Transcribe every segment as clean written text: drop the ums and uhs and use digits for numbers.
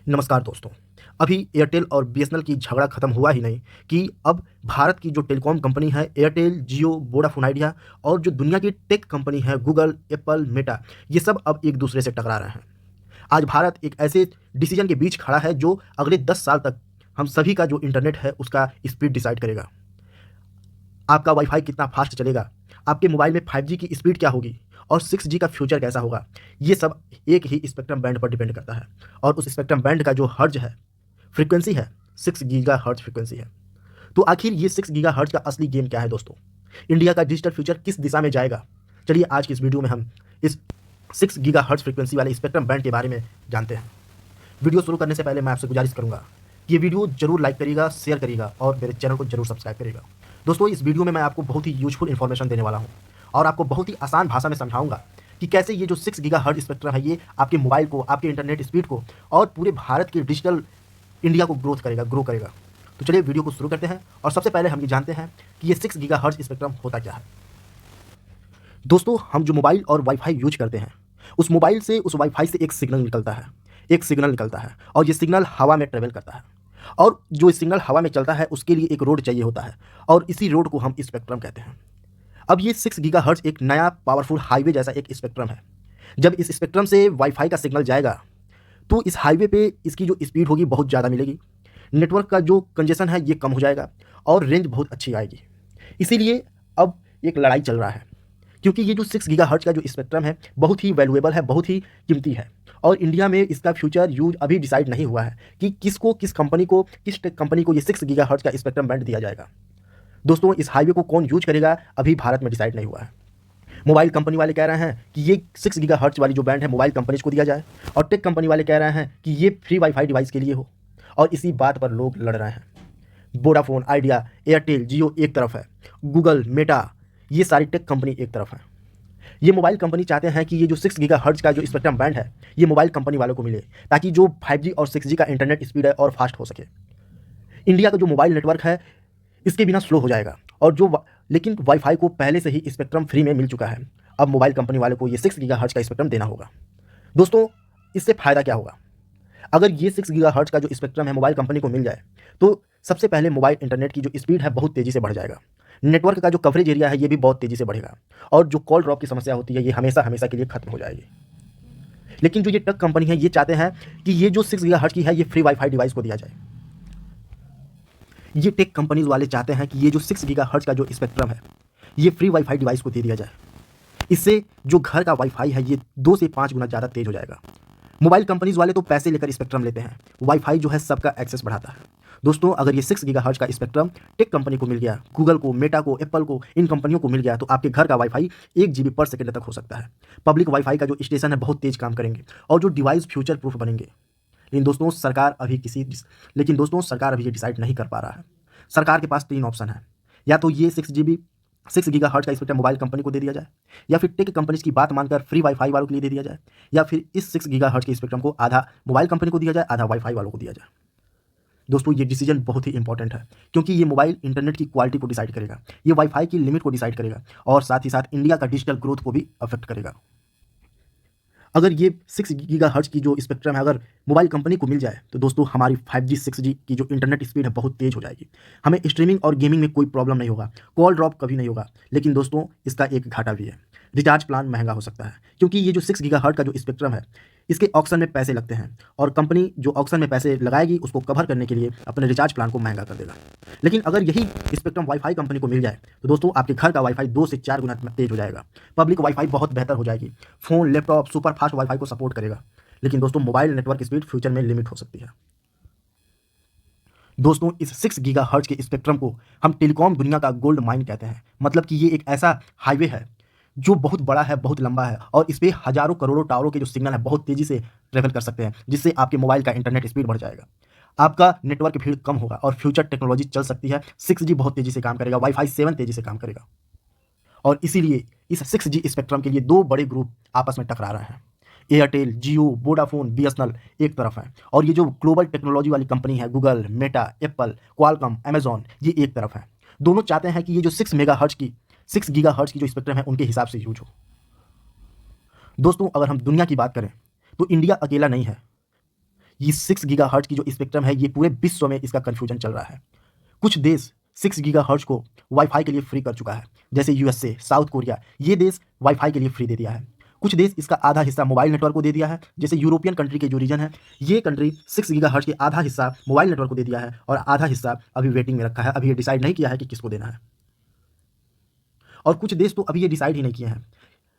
नमस्कार दोस्तों। अभी एयरटेल और बीएसएनएल की झगड़ा खत्म हुआ ही नहीं कि अब भारत की जो टेलीकॉम कंपनी है एयरटेल, जियो, वोडाफोन आइडिया और जो दुनिया की टेक कंपनी है गूगल, एप्पल, मेटा, ये सब अब एक दूसरे से टकरा रहे हैं। आज भारत एक ऐसे डिसीजन के बीच खड़ा है जो अगले 10 साल तक हम सभी का जो इंटरनेट है उसका स्पीड डिसाइड करेगा। आपका वाईफाई कितना फास्ट चलेगा, आपके मोबाइल में 5G की स्पीड क्या होगी और 6G का फ्यूचर कैसा होगा, ये सब एक ही स्पेक्ट्रम बैंड पर डिपेंड करता है। और उस स्पेक्ट्रम बैंड का जो हर्ज है, फ्रीक्वेंसी है, 6 गीगाहर्ट्ज़ फ्रीक्वेंसी है। तो आखिर ये 6 गीगाहर्ट्ज़ का असली गेम क्या है दोस्तों? इंडिया का डिजिटल फ्यूचर किस दिशा में जाएगा? चलिए आज की इस वीडियो में हम इस 6 गीगाहर्ट्ज़ फ्रीक्वेंसी वाले स्पेक्ट्रम बैंड के बारे में जानते हैं। वीडियो शुरू करने से पहले मैं आपसे गुजारिश करूंगा कि ये वीडियो जरूर लाइक करिएगा, शेयर करिएगा और मेरे चैनल को जरूर सब्सक्राइब करिएगा। दोस्तों, इस वीडियो में मैं आपको बहुत ही यूजफुल इन्फॉर्मेशन देने वाला हूँ और आपको बहुत ही आसान भाषा में समझाऊंगा कि कैसे ये जो 6 गीगाहर्ट्ज़ स्पेक्ट्रम है ये आपके मोबाइल को, आपके इंटरनेट स्पीड को और पूरे भारत के डिजिटल इंडिया को ग्रो करेगा। तो चलिए वीडियो को शुरू करते हैं और सबसे पहले हम ये जानते हैं कि ये 6 गीगाहर्ट्ज़ स्पेक्ट्रम होता क्या है। दोस्तों, हम जो मोबाइल और वाईफाई यूज करते हैं, उस मोबाइल से, उस वाईफाई से एक सिग्नल निकलता है। और ये सिग्नल हवा में ट्रेवल करता है और जो सिग्नल हवा में चलता है उसके लिए एक रोड चाहिए होता है और इसी रोड को हम स्पेक्ट्रम कहते हैं। अब ये 6 गीगाहर्ट्ज़ एक नया पावरफुल हाईवे जैसा एक स्पेक्ट्रम है। जब इस स्पेक्ट्रम से वाईफाई का सिग्नल जाएगा तो इस हाईवे पे इसकी जो स्पीड होगी बहुत ज़्यादा मिलेगी, नेटवर्क का जो कंजेशन है ये कम हो जाएगा और रेंज बहुत अच्छी आएगी। इसीलिए अब एक लड़ाई चल रहा है, क्योंकि ये जो 6 गीगाहर्ट्ज़ का जो स्पेक्ट्रम है बहुत ही वैल्यूएबल है, बहुत ही कीमती है और इंडिया में इसका फ्यूचर यूज अभी डिसाइड नहीं हुआ है कि किस टेक कंपनी को ये 6 गीगाहर्ट्ज़ का स्पेक्ट्रम बैंड दिया जाएगा। दोस्तों, इस हाईवे को कौन यूज करेगा अभी भारत में डिसाइड नहीं हुआ है। मोबाइल कंपनी वाले कह रहे हैं कि ये 6 गीगाहर्ट्ज़ वाली जो बैंड है मोबाइल कंपनीज को दिया जाए और टेक कंपनी वाले कह रहे हैं कि ये फ्री वाईफाई डिवाइस के लिए हो और इसी बात पर लोग लड़ रहे हैं। वोडाफोन आइडिया, एयरटेल, जियो एक तरफ है, गूगल, मेटा, ये सारी टेक कंपनी एक तरफ है। ये मोबाइल कंपनी चाहते हैं कि ये जो 6 गीगाहर्ट्ज़ का जो स्पेक्ट्रम बैंड है ये मोबाइल कंपनी वालों को मिले ताकि जो 5G और 6G का इंटरनेट स्पीड है और फास्ट हो सके। इंडिया का जो मोबाइल नेटवर्क है इसके बिना स्लो हो जाएगा और लेकिन वाईफाई को पहले से ही स्पेक्ट्रम फ्री में मिल चुका है। अब मोबाइल कंपनी वाले को ये 6 गीगाहर्ट्ज़ का स्पेक्ट्रम देना होगा। दोस्तों, इससे फ़ायदा क्या होगा? अगर ये 6 गीगाहर्ट्ज़ का जो स्पेक्ट्रम है मोबाइल कंपनी को मिल जाए तो सबसे पहले मोबाइल इंटरनेट की जो स्पीड है बहुत तेज़ी से बढ़ जाएगा। नेटवर्क का जो कवरेज एरिया है ये भी बहुत तेज़ी से बढ़ेगा और जो कॉल ड्रॉप की समस्या होती है ये हमेशा हमेशा के लिए खत्म हो जाएगी। लेकिन जो ये टेक कंपनी है ये चाहते हैं कि ये जो 6 गीगाहर्ट्ज़ की है ये फ्री वाईफाई डिवाइस को दिया जाए। ये टेक कंपनीज वाले चाहते हैं कि ये जो 6 गीगाहर्ट्ज़ का जो स्पेक्ट्रम है ये फ्री वाईफाई डिवाइस को दे दिया जाए। इससे जो घर का वाईफाई है ये 2 से 5 गुना ज़्यादा तेज़ हो जाएगा। मोबाइल कंपनीज वाले तो पैसे लेकर स्पेक्ट्रम लेते हैं, वाईफाई जो है सबका एक्सेस बढ़ाता है। दोस्तों, अगर ये 6 गीगाहर्ट्ज़ का स्पेक्ट्रम टेक कंपनी को मिल गया, गूगल को, मेटा को, एप्पल को, इन कंपनियों को मिल गया तो आपके घर का वाईफाई 1 जीबी पर सेकंड तक हो सकता है। पब्लिक वाईफाई का जो स्टेशन है बहुत तेज़ काम करेंगे और जो डिवाइस फ्यूचर प्रूफ बनेंगे। लेकिन दोस्तों सरकार अभी ये डिसाइड नहीं कर पा रहा है। सरकार के पास 3 ऑप्शन है, या तो ये 6 गीगाहर्ट्ज़ का स्पेक्ट्रम मोबाइल कंपनी को दे दिया जाए, या फिर टेक कंपनीज की बात मानकर फ्री वाईफाई वालों के लिए दे दिया जाए, या फिर इस 6 गीगाहर्ट्ज़ के स्पेक्ट्रम को आधा मोबाइल कंपनी को दिया जाए, आधा वाईफाई वालों को दिया जाए। दोस्तों, ये डिसीजन बहुत ही इंपॉर्टेंट है क्योंकि ये मोबाइल इंटरनेट की क्वालिटी को डिसाइड करेगा, ये वाईफाई की लिमिट को डिसाइड करेगा और साथ ही साथ इंडिया का डिजिटल ग्रोथ को भी अफेक्ट करेगा। अगर ये 6 गीगाहर्ट्ज़ की जो स्पेक्ट्रम है अगर मोबाइल कंपनी को मिल जाए तो दोस्तों हमारी 5G 6G की जो इंटरनेट स्पीड है बहुत तेज़ हो जाएगी। हमें स्ट्रीमिंग और गेमिंग में कोई प्रॉब्लम नहीं होगा, कॉल ड्रॉप कभी नहीं होगा। लेकिन दोस्तों इसका एक घाटा भी है, रिचार्ज प्लान महंगा हो सकता है क्योंकि ये जो 6 गीगाहर्ट्ज़ का जो स्पेक्ट्रम है इसके ऑक्शन में पैसे लगते हैं और कंपनी जो ऑक्शन में पैसे लगाएगी उसको कवर करने के लिए अपने रिचार्ज प्लान को महंगा कर देगा। लेकिन अगर यही स्पेक्ट्रम वाईफाई कंपनी को मिल जाए तो दोस्तों आपके घर का वाईफाई 2 से 4 गुना तेज हो जाएगा। पब्लिक वाईफाई बहुत बेहतर हो जाएगी, phone, laptop super fast wifi को सपोर्ट करेगा। लेकिन दोस्तों मोबाइल नेटवर्क स्पीड फ्यूचर में लिमिट हो सकती है। दोस्तों, इस 6 गीगाहर्ट्ज़ के स्पेक्ट्रम को हम टेलीकॉम दुनिया का गोल्ड माइन कहते हैं। मतलब कि ये एक ऐसा हाईवे है जो बहुत बड़ा है, बहुत लंबा है और इस पे हज़ारों करोड़ों टावरों के जो सिग्नल है बहुत तेज़ी से ट्रैवल कर सकते हैं, जिससे आपके मोबाइल का इंटरनेट स्पीड बढ़ जाएगा। आपका नेटवर्क भीड़ कम होगा और फ्यूचर टेक्नोलॉजी चल सकती है। 6G बहुत तेज़ी से काम करेगा, वाईफाई 7 तेज़ी से काम करेगा और इसीलिए इस 6G स्पेक्ट्रम के लिए 2 बड़े ग्रुप आपस में टकरा रहे हैं। एयरटेल, जियो, वोडाफोन, बीएसएनएल एक तरफ है और ये जो ग्लोबल टेक्नोलॉजी वाली कंपनी है Google, Meta, Apple, Qualcomm, Amazon, ये एक तरफ है। दोनों चाहते हैं कि ये जो 6 गीगाहर्ट्ज़ की जो स्पेक्ट्रम है उनके हिसाब से यूज हो। दोस्तों, अगर हम दुनिया की बात करें तो इंडिया अकेला नहीं है। ये 6 गीगाहर्ट्ज़ की जो स्पेक्ट्रम है, ये पूरे विश्व में इसका कन्फ्यूजन चल रहा है। कुछ देश 6 गीगाहर्ट्ज़ को वाई-फाई के लिए फ्री कर चुका है, जैसे यूएसए, साउथ कोरिया, ये देश वाई-फाई के लिए फ्री दे दिया है। कुछ देश इसका आधा हिस्सा मोबाइल नेटवर्क को दे दिया है, जैसे यूरोपियन कंट्री के जो रीजन है, ये कंट्री 6 गीगाहर्ट्ज़ के आधा हिस्सा मोबाइल नेटवर्क को दे दिया है और आधा हिस्सा अभी वेटिंग में रखा है, अभी ये डिसाइड नहीं किया है कि किसको देना है। और कुछ देश तो अभी ये डिसाइड ही नहीं किए हैं।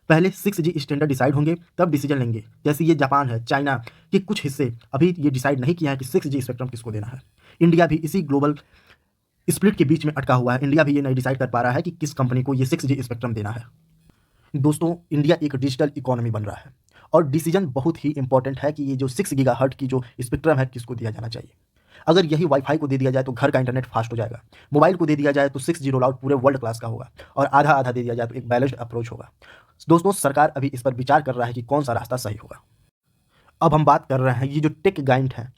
पहले 6G स्टैंडर्ड डिसाइड होंगे, तब डिसीजन लेंगे। जैसे ये जापान है, चाइना के कुछ हिस्से अभी ये डिसाइड नहीं किया है कि 6G स्पेक्ट्रम किसको देना है। इंडिया भी इसी ग्लोबल स्प्लिट के बीच में अटका हुआ है। इंडिया भी ये नहीं डिसाइड कर पा रहा है कि किस कंपनी को ये 6G स्पेक्ट्रम देना है। दोस्तों, इंडिया एक डिजिटल इकोनॉमी बन रहा है और डिसीजन बहुत ही इंपॉर्टेंट है कि ये जो 6 गीगाहर्ट्ज़ की जो स्पेक्ट्रम है, किसको दिया जाना चाहिए। अगर यही वाई-फाई को दे दिया जाए तो घर का इंटरनेट फास्ट हो जाएगा। मोबाइल को दे दिया जाए तो 6G रोल आउट पूरे वर्ल्ड क्लास का होगा और आधा-आधा दे दिया जाए तो एक बैलेंस्ड अप्रोच होगा। दोस्तों, सरकार अभी इस पर विचार कर रहा है कि कौन-सा रास्ता सही होगा। अब हम बात कर रहे हैं ये जो टेक जायंट हैं,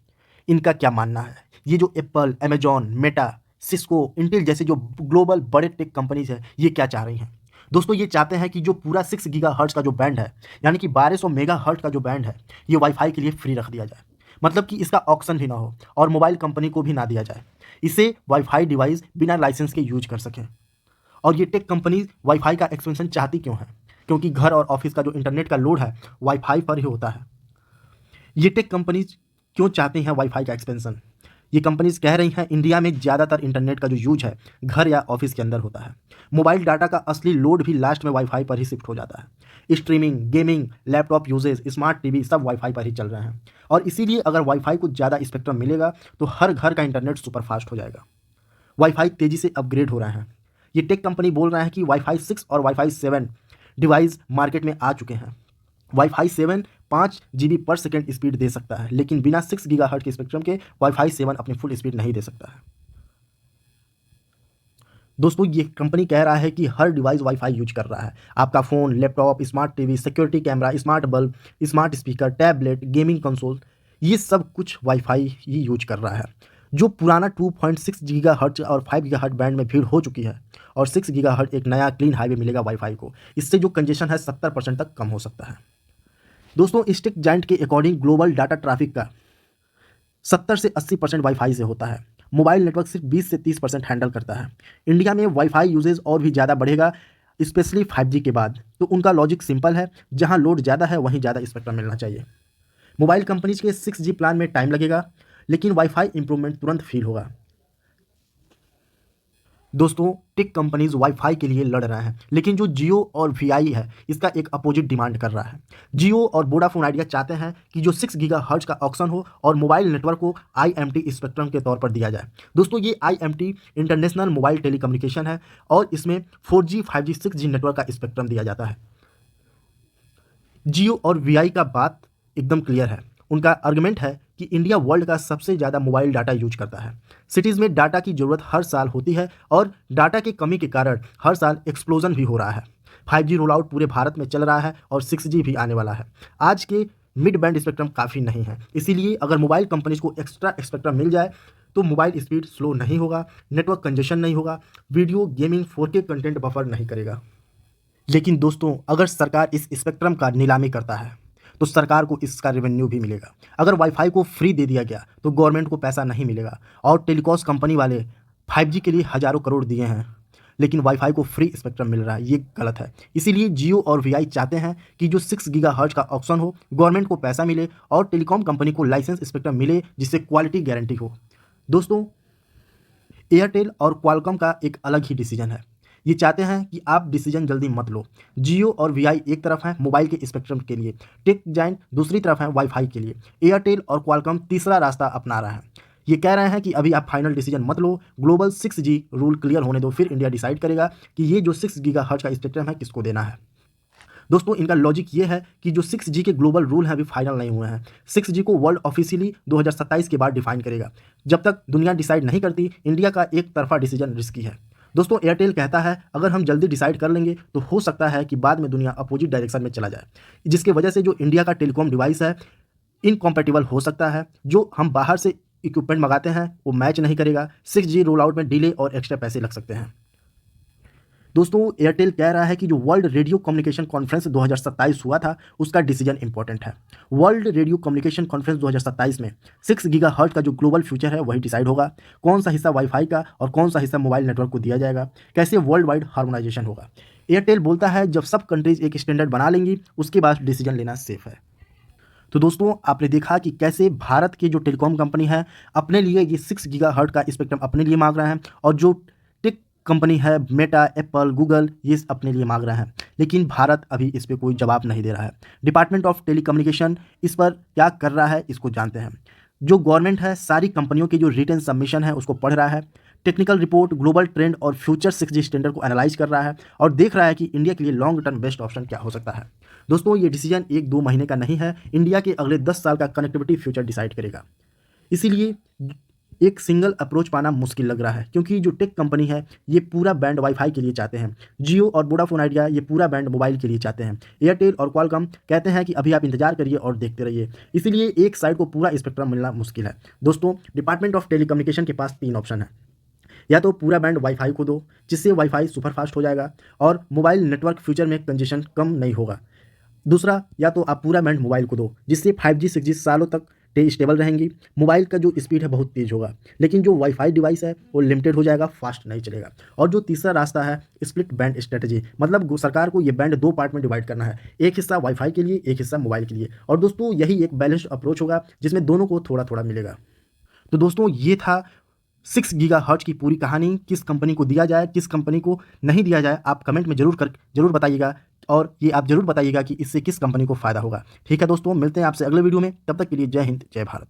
इनका क्या मानना है। ये जो Apple, Amazon, Meta, Cisco, Intel जैसे जो ग्लोबल बड़े टेक कंपनीज़ हैं, ये क्या चाह रही हैं। दोस्तों, ये चाहते हैं कि जो पूरा 6 गीगाहर्ट्ज़ का जो बैंड है, यानी कि 1200 मेगाहर्ट्ज़ का जो बैंड है, ये वाई-फाई के लिए फ्री रख दिया जाए। मतलब कि इसका ऑक्शन भी ना हो और मोबाइल कंपनी को भी ना दिया जाए। इसे वाई-फाई डिवाइस बिना लाइसेंस के यूज़ कर सकें। और ये टेक कंपनीज़ वाई-फाई का एक्सपेंशन चाहती क्यों हैं? क्योंकि घर और ऑफ़िस का जो इंटरनेट का लोड है, वाई-फाई पर ही होता है। ये टेक कंपनीज़ क्यों चाहती हैं वाई-फाई का एक्सपेंशन? ये कंपनीज़ कह रही हैं इंडिया में ज़्यादातर इंटरनेट का जो यूज़ है, घर या ऑफ़िस के अंदर होता है। मोबाइल डाटा का असली लोड भी लास्ट में वाई-फाई पर ही शिफ्ट हो जाता है। Streaming, gaming, laptop usage, smart TV सब वाई-फाई पर ही चल रहे हैं और इसीलिए अगर वाई-फाई को ज़्यादा स्पेक्ट्रम मिलेगा, तो हर घर का इंटरनेट सुपर फास्ट हो जाएगा। वाई-फाई तेज़ी से अपग्रेड हो रहे हैं। ये टेक कंपनी बोल रहे हैं कि वाई-फाई 6 और वाई-फाई 7 डिवाइस मार्केट में आ चुके हैं। वाई-फाई 7 5 जीबी पर सेकंड स्पीड दे सकता है, लेकिन बिना 6 गीगाहर्ट्ज़ के स्पेक्ट्रम के वाई-फाई 7 अपनी फुल स्पीड नहीं दे सकता है। दोस्तों, ये कंपनी कह रहा है कि हर डिवाइस वाई-फाई यूज़ कर रहा है। आपका phone, laptop, smart TV, security camera, smart bulb, smart speaker, tablet, gaming console, ये सब कुछ वाई-फाई ही यूज़ कर रहा है। जो पुराना 2.6 गीगाहर्ट्ज़ और 5 गीगाहर्ट्ज़ बैंड में भीड़ हो चुकी है और 6 गीगाहर्ट्ज़ एक नया क्लीन हाईवे मिलेगा वाई-फाई को। इससे जो कंजेशन है 70% तक कम हो सकता है। दोस्तों, इस टेक जायंट के अकॉर्डिंग ग्लोबल डाटा ट्रैफिक का 70 से 80% वाई-फाई से होता है। मोबाइल नेटवर्क सिर्फ 20 से 30% हैंडल करता है। इंडिया में वाई-फाई यूसेज और भी ज़्यादा बढ़ेगा, स्पेशली 5G के बाद। तो उनका लॉजिक सिंपल है, जहां लोड ज़्यादा है वहीं ज़्यादा स्पेक्ट्रम मिलना चाहिए। मोबाइल कंपनीज के 6G प्लान में टाइम लगेगा, लेकिन वाई-फाई इंप्रूवमेंट तुरंत फील होगा। दोस्तों, टेक कंपनीज वाई-फाई के लिए लड़ रहे हैं, लेकिन जो जियो और वीआई है, इसका एक अपोजिट डिमांड कर रहा है। जियो और वोडाफोन आइडिया चाहते हैं कि जो 6 गीगाहर्ट्ज़ का ऑक्शन हो और मोबाइल नेटवर्क को आईएमटी स्पेक्ट्रम के तौर पर दिया जाए। दोस्तों, ये आईएमटी इंटरनेशनल मोबाइल टेलीकम्युनिकेशन है और इसमें 4G, 5G, 6G नेटवर्क का स्पेक्ट्रम दिया जाता है। जियो और वीआई का बात एकदम क्लियर है। उनका आर्गुमेंट है कि इंडिया वर्ल्ड का सबसे ज़्यादा मोबाइल डाटा यूज करता है। सिटीज़ में डाटा की ज़रूरत हर साल होती है और डाटा की कमी के कारण हर साल एक्सप्लोजन भी हो रहा है। 5G रोल आउट पूरे भारत में चल रहा है और 6G भी आने वाला है। आज के मिड बैंड स्पेक्ट्रम काफ़ी नहीं है, इसीलिए अगर मोबाइल कंपनीज को एक्स्ट्रा स्पेक्ट्रम मिल जाए तो मोबाइल स्पीड स्लो नहीं होगा, नेटवर्क कंजेशन नहीं होगा, video gaming 4K content buffer नहीं करेगा। लेकिन दोस्तों, अगर सरकार इस स्पेक्ट्रम का नीलामी करता है तो सरकार को इसका रेवेन्यू भी मिलेगा। अगर वाईफाई को फ्री दे दिया गया तो गवर्नमेंट को पैसा नहीं मिलेगा और टेलीकॉम कंपनी वाले 5G के लिए हज़ारों करोड़ दिए हैं, लेकिन वाईफाई को फ्री स्पेक्ट्रम मिल रहा है, ये गलत है। इसीलिए जियो और वीआई चाहते हैं कि जो 6 गीगाहर्ट्ज का ऑक्शन हो, गवर्नमेंट को पैसा मिले और टेलीकॉम कंपनी को लाइसेंस स्पेक्ट्रम मिले, जिससे क्वालिटी गारंटी हो। दोस्तों, एयरटेल और क्वालकॉम का एक अलग ही डिसीजन है। ये चाहते हैं कि आप डिसीजन जल्दी मत लो। जियो और वीआई एक तरफ है मोबाइल के स्पेक्ट्रम के लिए, टेक जायंट दूसरी तरफ है वाईफाई के लिए। एयरटेल और क्वालकॉम तीसरा रास्ता अपना रहा है। ये कह रहे हैं कि अभी आप फाइनल डिसीजन मत लो, ग्लोबल 6G रूल क्लियर होने दो, फिर इंडिया डिसाइड करेगा कि ये जो 6 गीगाहर्ट्ज का स्पेक्ट्रम है किसको देना है। दोस्तों, इनका लॉजिक ये है कि जो 6G के ग्लोबल रूल हैं अभी फाइनल नहीं हुए हैं। 6G को वर्ल्ड ऑफिशियली 2027 के बाद डिफाइन करेगा। जब तक दुनिया डिसाइड नहीं करती, इंडिया का एक तरफा डिसीजन रिस्की है। दोस्तों, एयरटेल कहता है अगर हम जल्दी डिसाइड कर लेंगे तो हो सकता है कि बाद में दुनिया अपोजिट डायरेक्शन में चला जाए, जिसकी वजह से जो इंडिया का टेलीकॉम डिवाइस है इनकॉम्पेटिबल हो सकता है। जो हम बाहर से इक्विपमेंट मंगाते हैं वो मैच नहीं करेगा। 6G रोल आउट में डिले और एक्स्ट्रा पैसे लग सकते हैं। दोस्तों एयरटेल कह रहा है कि जो वर्ल्ड रेडियो कम्युनिकेशन कॉन्फ्रेंस 2027 हुआ था उसका डिसीजन इंपॉर्टेंट है। वर्ल्ड रेडियो कम्युनिकेशन कॉन्फ्रेंस 2027 में 6 गीगाहर्ट्ज का जो ग्लोबल फ्यूचर है वही डिसाइड होगा। कौन सा हिस्सा वाईफाई का और कौन सा हिस्सा मोबाइल नेटवर्क को दिया जाएगा, कैसे वर्ल्ड वाइड हार्मोनाइजेशन होगा। एयरटेल बोलता है जब सब कंट्रीज एक स्टैंडर्ड बना लेंगी उसके बाद डिसीजन लेना सेफ है। तो दोस्तों आपने देखा कि कैसे भारत की जो टेलीकॉम कंपनी है अपने लिए ये 6 गीगाहर्ट्ज का स्पेक्ट्रम अपने लिए मांग रहा है, और जो टेक कंपनी है मेटा, एप्पल, गूगल ये अपने लिए मांग रहा है। लेकिन भारत अभी इस पर कोई जवाब नहीं दे रहा है। डिपार्टमेंट ऑफ टेलीकम्युनिकेशन इस पर क्या कर रहा है इसको जानते हैं। जो गवर्नमेंट है सारी कंपनियों की जो रिटन सबमिशन है उसको पढ़ रहा है, टेक्निकल रिपोर्ट, ग्लोबल ट्रेंड और फ्यूचर 6G स्टैंडर्ड को एनालाइज कर रहा है और देख रहा है कि इंडिया के लिए लॉन्ग टर्म बेस्ट ऑप्शन क्या हो सकता है। दोस्तों ये डिसीजन 1-2 महीने का नहीं है, इंडिया के अगले 10 साल का कनेक्टिविटी फ्यूचर डिसाइड करेगा। इसीलिए एक सिंगल अप्रोच पाना मुश्किल लग रहा है, क्योंकि जो टेक कंपनी है ये पूरा बैंड वाईफाई के लिए चाहते हैं, जियो और वोडाफोन आइडिया ये पूरा बैंड मोबाइल के लिए चाहते हैं, एयरटेल और क्वालकॉम कहते हैं कि अभी आप इंतजार करिए और देखते रहिए। इसीलिए एक साइड को पूरा स्पेक्ट्रम मिलना मुश्किल है। दोस्तों डिपार्टमेंट ऑफ टेलीकम्युनिकेशन के पास 3 ऑप्शन है। या तो पूरा बैंड वाईफाई को दो जिससे वाईफाई सुपरफास्ट हो जाएगा और मोबाइल नेटवर्क फ्यूचर में कंजेशन कम नहीं होगा। दूसरा, या तो आप पूरा बैंड मोबाइल को दो जिससे 5G 6G सालों तक स्टेबल रहेंगी, मोबाइल का जो स्पीड है बहुत तेज़ होगा, लेकिन जो वाईफाई डिवाइस है वो लिमिटेड हो जाएगा, फास्ट नहीं चलेगा। और जो तीसरा रास्ता है स्प्लिट बैंड स्ट्रेटजी, मतलब सरकार को ये बैंड 2 पार्ट में डिवाइड करना है, एक हिस्सा वाईफाई के लिए, एक हिस्सा मोबाइल के लिए। और दोस्तों यही एक बैलेंस्ड अप्रोच होगा जिसमें दोनों को थोड़ा थोड़ा मिलेगा। तो दोस्तों ये था 6 गीगाहर्ट्ज की पूरी कहानी। किस कंपनी को दिया जाए, किस कंपनी को नहीं दिया जाए, आप कमेंट में जरूर बताइएगा, और ये आप जरूर बताइएगा कि इससे किस कंपनी को फ़ायदा होगा। ठीक है दोस्तों, मिलते हैं आपसे अगले वीडियो में, तब तक के लिए जय हिंद, जय भारत।